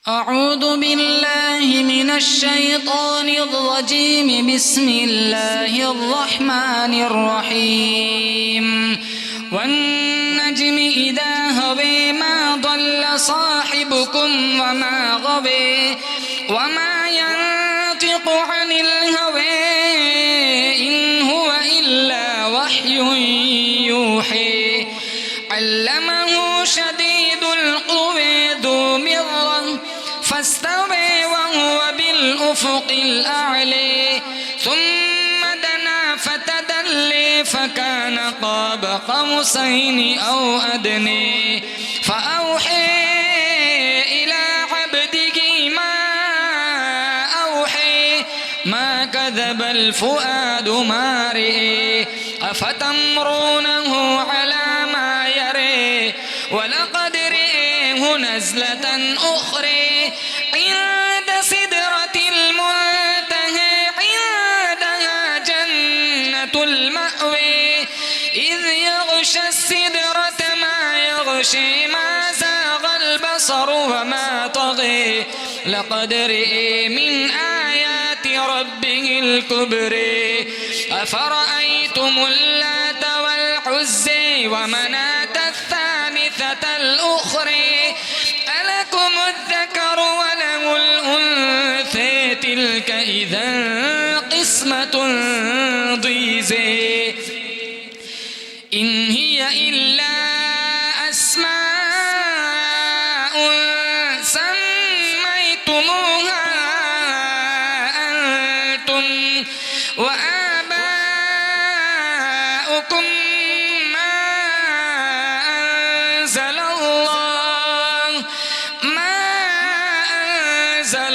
أعوذ بالله من الشيطان الرجيم. بسم الله الرحمن الرحيم. والنجم إذا هوى ما ضل صاحبكم وما غوى وما ينطق عن الهوى إن هو إلا وحي يوحي. علمه شديد القوى ذو مرة فاستوى وهو بالأفق الأعلى ثم دنا فتدلى فكان قاب قوسين أو أدنى فأوحى إلى عبده ما أوحى ما كذب الفؤاد ما رئي أفتمرونه على ما يرى ولقد رئيه نزلة أخرى عند سدرة المنتهى عندها جنة المأوى إذ يغشى السدرة ما يغشي ما زاغ البصر وما طغى لقد رئي من آيات ربه الكبرى أفرأيتم اللات والعزى ومناة الثالثة الأخرى ألكم الذكر وله الأنثى تلك إذا قسمة ضيزى إن هي إلا أسماء سميتموها أنتم وآباؤكم ما أنزل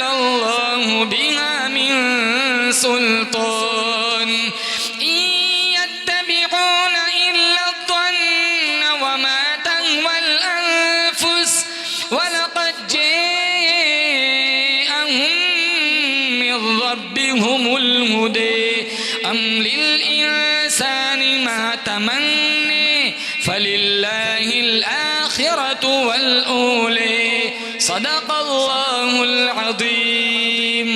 الله بها من سلطان إن يتبعون إلا الظن وما تهوى الأنفس ولقد جاءهم من ربهم الهدى أم للإنسان ما تمنى فلله الآخرة والأولى صدق الله العظيم.